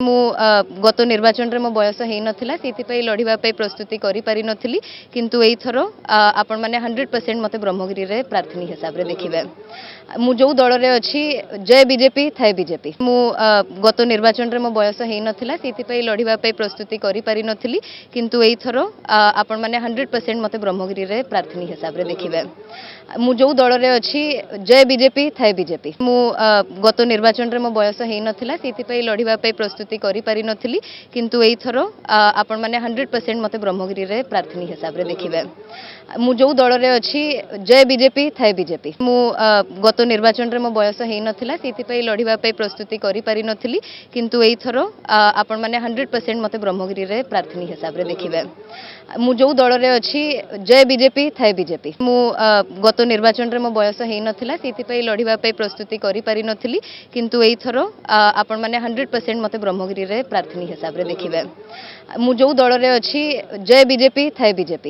मु गत निर्वाचन रे मो बयस हेई नथिला सेति लड़िबा प्रस्तुति करि पारि नथिली किंतु एई थरो आपण माने 100% मते ब्रह्मगिरी रे प्रार्थनी हिसाब रे देखिबे मु जो दल रे अछि जय बीजेपी थाए बीजेपी मु गत निर्वाचन रे मो बयस हेई नथिला सेति लड़िबा प्रस्तुति करि पारि नथिली किंतु एई थरो आपण माने 100% मते ब्रह्मगिरी रे प्रार्थनी हिसाब रे देखिबे मु जो दल रे अछि जय बीजेपी थाए बीजेपी मु गत निर्वाचन रे मो बयस हेई नथिला सेति लड़िबा प्रस्तुति करि पारि नथिली किंतु एई थरो आपण माने 100% मते ब्रह्मगिरी रे प्रार्थनी हिसाब रे देखिबे मु जो दल रे अछि जय बीजेपी थाए बीजेपी मु गत निर्वाचन रे मो बयस हेई नथिला सेति लड़िबा प्रस्तुति करि पारि नथिली किंतु एई थरो आपण माने 100% मते ब्रह्मगिरी रे प्रार्थनी हिसाब रे देखिबे मु जो दल रे अछि जय बीजेपी थाए बीजेपी मु गत निर्वाचन रे मो बयस हेई नथिला सेति लड़िबा प्रस्तुति करि पारि नथिली किंतु एई थरो आपण माने 100% मते ब्रह्मगिरी रे प्रार्थनी हिसाब रे देखिबे मु जो दल रे अछि जय बीजेपी थाए बीजेपी।